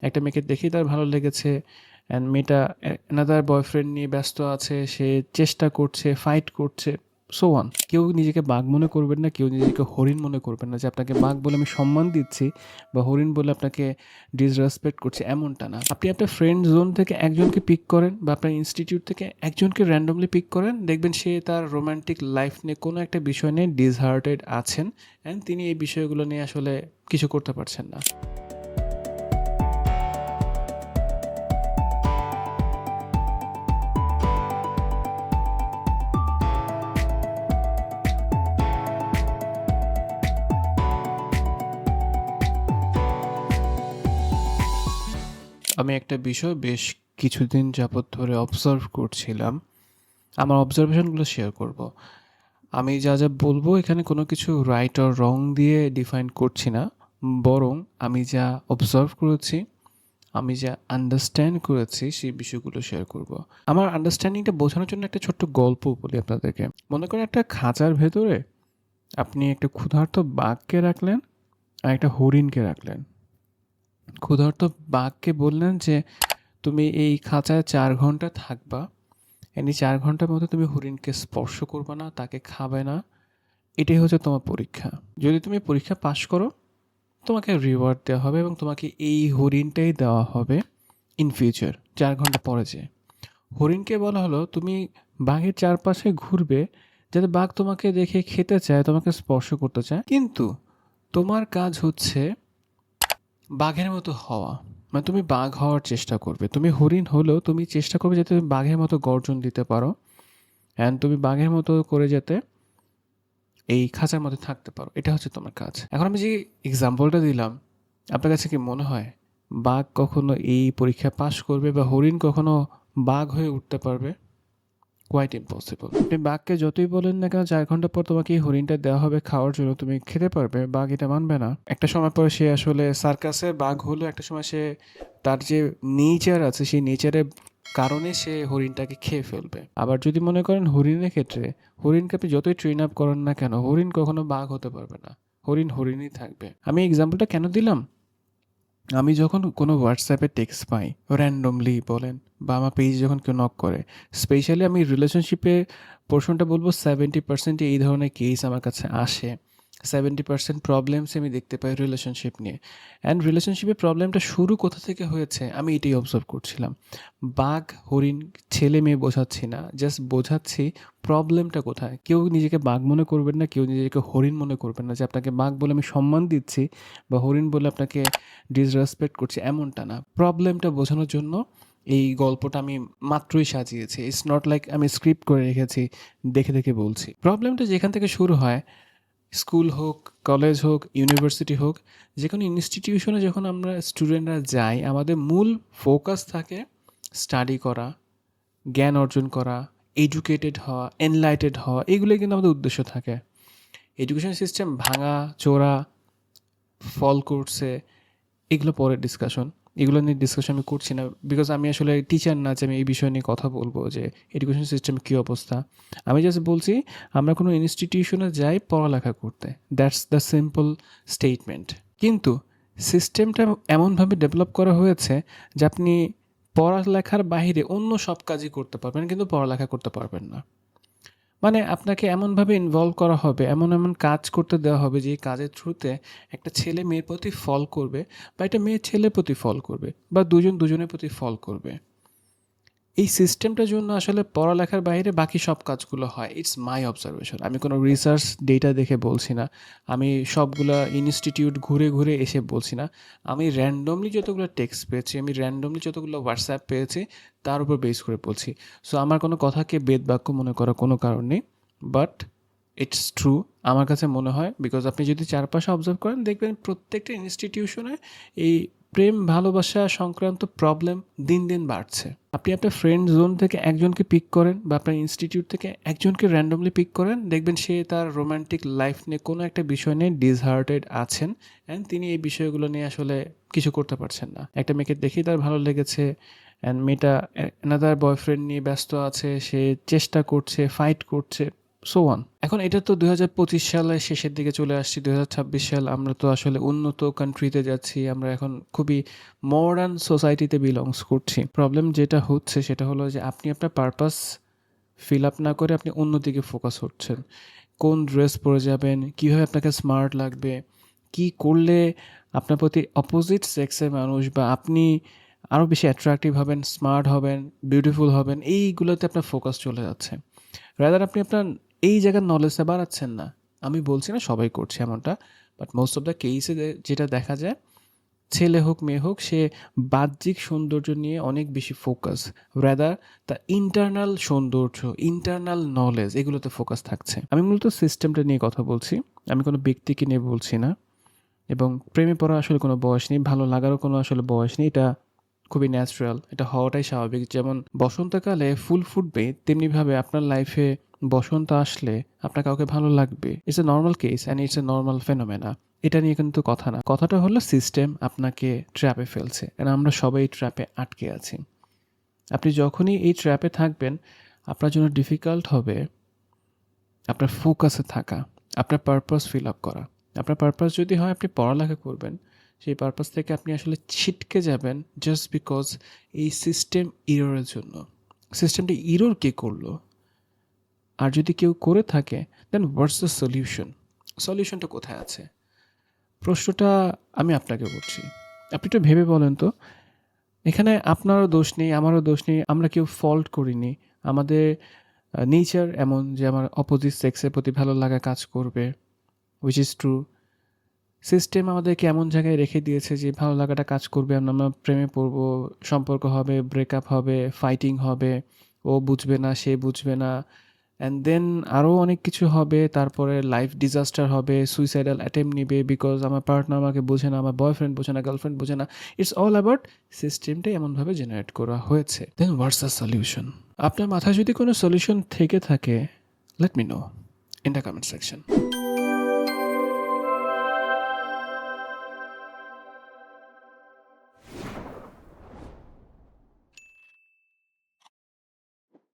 একটা মেয়েকে দেখেই তার ভালো লেগেছে অ্যান্ড মেয়েটা অ্যানাদার বয়ফ্রেন্ড নিয়ে ব্যস্ত আছে, সে চেষ্টা করছে, ফাইট করছে, সো অন। কেউ নিজেকে বাঘ মনে করবেন না, কেউ নিজেকে হরিণ মনে করবেন না যে আপনাকে বাঘ বলে আমি সম্মান দিচ্ছি বা হরিণ বলে আপনাকে ডিসরেসপেক্ট করছি, এমনটা না। আপনি আপনার ফ্রেন্ড জোন থেকে একজনকে পিক করেন বা আপনার ইনস্টিটিউট থেকে একজনকে র্যান্ডমলি পিক করেন, দেখবেন সে তার রোমান্টিক লাইফ নিয়ে কোনো একটা বিষয় নিয়ে ডিসহার্টেড আছেন অ্যান্ড তিনি এই বিষয়গুলো নিয়ে আসলে কিছু করতে পারছেন না। আমি একটা বিষয় বেশ কিছুদিন যাবৎ ধরে অবজার্ভ করছিলাম। আমার অবজারভেশনগুলো শেয়ার করব। আমি যা যা বলবো এখানে কোনো কিছু রাইট অর রং দিয়ে ডিফাইন করছি না, বরং আমি যা অবজার্ভ করেছি, আমি যা আন্ডারস্ট্যান্ড করেছি সেই বিষয়গুলো শেয়ার করব। আমার আন্ডারস্ট্যান্ডিংটা বোঝানোর জন্য একটা ছোট্ট গল্প বলি আপনাদেরকে। মনে করেন একটা খাঁচার ভেতরে আপনি একটা ক্ষুধার্ত বাঘকে রাখলেন আর একটা হরিণকে রাখলেন। ক্ষুধার্ত বাঘকে বললেন যে তুমি এই খাঁচায় 4 ঘন্টা থাকবা, এই 4 ঘন্টার মধ্যে তুমি হরিণকে স্পর্শ করবে না, তাকে খাবে না, এটাই হচ্ছে তোমার পরীক্ষা। যদি তুমি পরীক্ষা পাশ করো তোমাকে রিওয়ার্ড দেওয়া হবে এবং তোমাকে এই হরিণটাই দেওয়া হবে ইন ফিউচার 4 ঘন্টা পরে। যে হরিণকে বলা হলো তুমি বাঘের চারপাশে ঘুরবে যাতে বাঘ তোমাকে দেখে খেতে চায়, তোমাকে স্পর্শ করতে চায়, কিন্তু তোমার কাজ হচ্ছে বাঘের মতো হওয়া। মানে তুমি বাঘ হওয়ার চেষ্টা করবে, তুমি হরিণ হলেও তুমি চেষ্টা করবে যাতে তুমি বাঘের মতো গর্জন দিতে পারো অ্যান্ড তুমি বাঘের মতো করে যাতে এই খাঁচার মধ্যে থাকতে পারো, এটা হচ্ছে তোমার কাজ। এখন আমি যে এক্সাম্পলটা দিলাম, আপনার কাছে কি মনে হয় বাঘ কখনো এই পরীক্ষা পাশ করবে বা হরিণ কখনো বাঘ হয়ে উঠতে পারবে? Quite impossible. আপনি বাঘকে যতই বলেন না কেন 4 ঘন্টা পর তোমাকে এই হরিণটা দেওয়া হবে খাওয়ার জন্য, তুমি খেতে পারবে, বাঘ এটা মানবে না। একটা সময় পরে সে আসলে সার্কাসের বাঘ হলো, একটা সময় সে তার যে নেচার আছে সেই নেচারের কারণে সে হরিণটাকে খেয়ে ফেলবে। আবার যদি মনে করেন হরিণের ক্ষেত্রে, হরিণকে আপনি যতই ট্রেন আপ করেন না কেন হরিণ কখনো বাঘ হতে পারবে না, হরিণ হরিণই থাকবে। আমি এক্সাম্পলটা কেন দিলাম, আমি যখন কোনো হোয়াটসঅ্যাপে টেক্সট পাই র্যান্ডমলি বলেন বা আমার পেজ যখন কেউ নক করে, স্পেশালি আমি রিলেশনশিপে পোর্শনটা বলবো 70% এই ধরনের কেস আমার কাছে আসে। 70% প্রবলেমস আমি দেখতে পাই রিলেশনশিপ নিয়ে। অ্যান্ড রিলেশনশিপের প্রবলেমটা শুরু কোথা থেকে হয়েছে আমি এটাই অবজার্ভ করছিলাম। বাঘ হরিণ ছেলে মেয়ে বোঝাচ্ছি না, জাস্ট বোঝাচ্ছি প্রবলেমটা কোথায়। কেউ নিজেকে বাঘ মনে করবেন না, কেউ নিজেকে হরিণ মনে করবেন না যে আপনাকে বাঘ বলে আমি সম্মান দিচ্ছি বা হরিণ বলে আপনাকে ডিসরেসপেক্ট করছি, এমনটা না। প্রবলেমটা বোঝানোর জন্য এই গল্পটা আমি মাত্রই সাজিয়েছি। ইটস নট লাইক আমি স্ক্রিপ্ট করে রেখেছি, দেখে দেখে বলছি। প্রবলেমটা যেখান থেকে শুরু হয়, স্কুল হোক, কলেজ হোক, ইউনিভার্সিটি হোক, যে কোনো ইনস্টিটিউশনে যখন আমরা স্টুডেন্টরা যাই, আমাদের মূল ফোকাস থাকে স্টাডি করা, জ্ঞান অর্জন করা, এডুকেটেড হওয়া, এনলাইটেড হওয়া, এগুলোই কিন্তু আমাদের উদ্দেশ্য থাকে। এডুকেশন সিস্টেম ভাঙা চোরা ফল করছে, এগুলো পরের ডিসকাশন। এগুলো নিয়ে ডিসকাশন আমি করছি না, বিকজ আমি আসলে টিচার না যে আমি এই বিষয় নিয়ে কথা বলবো যে এডুকেশন সিস্টেমের কী অবস্থা। আমি জাস্ট বলছি আমরা কোনো ইনস্টিটিউশনে যাই পড়ালেখা করতে, দ্যাটস দ্য সিম্পল স্টেটমেন্ট। কিন্তু সিস্টেমটা এমনভাবে ডেভেলপ করা হয়েছে যে আপনি পড়ালেখার বাইরে অন্য সব কাজই করতে পারবেন কিন্তু পড়ালেখা করতে পারবেন না। মানে আপনাকে এমনভাবে ইনভলভ করা হবে, এমন এমন কাজ করতে দেওয়া হবে যে কাজের থ্রুতে একটা ছেলে মেয়ের প্রতি ফল করবে বা একটা মেয়ে ছেলের প্রতি ফল করবে বা দুজন দুজনের প্রতি ফল করবে। এই সিস্টেমটার জন্য আসলে পড়ালেখার বাইরে বাকি সব কাজগুলো হয়। ইটস মাই অবজারভেশন, আমি কোনো রিসার্চ ডেটা দেখে বলছি না, আমি সবগুলা ইনস্টিটিউট ঘুরে ঘুরে এসে বলছি না, আমি র্যান্ডমলি যতগুলো টেক্সট পেয়েছি, আমি র্যান্ডমলি যতগুলো হোয়াটসঅ্যাপ পেয়েছি তার উপর বেস করে বলছি। সো আমার কোনো কথাকে বেদবাক্য মনে করার কোনো কারণ নেই, বাট ইটস ট্রু। আমার কাছে মনে হয়, বিকজ আপনি যদি চারপাশে অবজার্ভ করেন দেখবেন প্রত্যেকটা ইনস্টিটিউশনে এই প্রেম ভালোবাসা সংক্রান্ত প্রবলেম দিন দিন বাড়ছে। আপনি আপনার ফ্রেন্ড জোন থেকে একজনকে পিক করেন বা আপনার ইনস্টিটিউট থেকে একজনকে র্যান্ডমলি পিক করেন, দেখবেন সে তার রোমান্টিক লাইফ নিয়ে কোনো একটা বিষয় নিয়ে ডিসহার্টেড আছেন অ্যান্ড তিনি এই বিষয়গুলো নিয়ে আসলে কিছু করতে পারছেন না। একটা মেয়েকে দেখেই তার ভালো লেগেছে অ্যান্ড মেয়েটা অ্যানাদার বয়ফ্রেন্ড নিয়ে ব্যস্ত আছে, সে চেষ্টা করছে, ফাইট করছে, সো অন। এখন এটা তো 2025 সালের শেষের দিকে চলে আসছি। 2026 সাল, আমরা তো আসলে উন্নত কান্ট্রিতে যাচ্ছি। আমরা এখন খুবই মডার্ন সোসাইটিতে বিলংস করছি। প্রবলেম যেটা হচ্ছে সেটা হলো যে আপনি আপনার পারপাস ফিল আপ না করে আপনি অন্যদিকে ফোকাস হচ্ছেন। কোন ড্রেস পরে যাবেন, কীভাবে আপনাকে স্মার্ট লাগবে, কি করলে আপনার প্রতি অপোজিট সেক্সের মানুষ বা আপনি আরও বেশি অ্যাট্রাকটিভ হবেন, স্মার্ট হবেন, বিউটিফুল হবেন, এইগুলোতে আপনার ফোকাস চলে যাচ্ছে। রাদার আপনি আপনার এই জায়গার নলেজটা বাড়াচ্ছেন না। আমি বলছি না সবাই করছে এমনটা, বাট মোস্ট অফ দ্য কেসে যেটা দেখা যায়, ছেলে হোক মেয়ে হোক, সে বাহ্যিক সৌন্দর্য নিয়ে অনেক বেশি ফোকাস, রাদার তার ইন্টারনাল সৌন্দর্য, ইন্টারনাল নলেজ, এগুলোতে ফোকাস থাকছে। আমি মূলত সিস্টেমটা নিয়ে কথা বলছি, আমি কোনো ব্যক্তিকে নিয়ে বলছি না। এবং প্রেমে পড়া আসলে কোনো বয়স নেই, ভালো লাগারও কোনো আসলে বয়স নেই। এটা খুবই ন্যাচারাল, এটা হওয়াটাই স্বাভাবিক। যেমন বসন্তকালে ফুল ফুটবে, তেমনিভাবে আপনার লাইফে বসন্ত আসলে আপনার কাউকে ভালো লাগবে। It's a normal case and it's a normal phenomena. এটা নিয়ে কিন্তু কথা না, কথাটা হলো সিস্টেম আপনাকে ট্র্যাপে ফেলছে, অ্যান্ড আমরা সবাই ট্র্যাপে আটকে আছি। আপনি যখনই এই ট্র্যাপে থাকবেন, আপনার জন্য ডিফিকাল্ট হবে আপনার ফোকাসে থাকা, আপনার পারপাস ফিল আপ করা। আপনার পারপাস যদি হয় আপনি পড়ালেখা করবেন, সেই পারপাস থেকে আপনি আসলে ছিটকে যাবেন জাস্ট বিকজ এই সিস্টেম ইররের জন্য। সিস্টেমটা ইরর কে করলো? আর যদি কেউ করে থাকে, দেন হোয়াটস দ্য সলিউশন? সলিউশনটা কোথায় আছে? প্রশ্নটা আমি আপনাকে করছি। আপনি একটু ভেবে বলেন তো, এখানে আপনারও দোষ নেই, আমারও দোষ নেই, আমরা কেউ ফল্ট করিনি। আমাদের নেচার এমন যে আমার অপোজিট সেক্সের প্রতি ভালো লাগা কাজ করবে, উইচ ইজ ট্রু। সিস্টেম আমাদেরকে এমন জায়গায় রেখে দিয়েছে যে ভালো লাগাটা কাজ করবে, আমরা প্রেমে পড়বো, সম্পর্ক হবে, ব্রেকআপ হবে, ফাইটিং হবে, ও বুঝবে না, সে বুঝবে না, অ্যান্ড দেন আরও অনেক কিছু হবে। তারপরে লাইফ ডিজাস্টার হবে, সুইসাইডাল অ্যাটেম্প নিবে বিকজ আমার পার্টনার আমাকে বোঝে না, আমার বয়ফ্রেন্ড বোঝে না, গার্লফ্রেন্ড বোঝে না। ইটস অল অ্যাবাউট সিস্টেমটাই এমনভাবে জেনারেট করা হয়েছে। দেন হোয়াটস দ্য সলিউশন? আপনার মাথায় যদি কোনো সলিউশন থেকে থাকে, let me no in the comment section.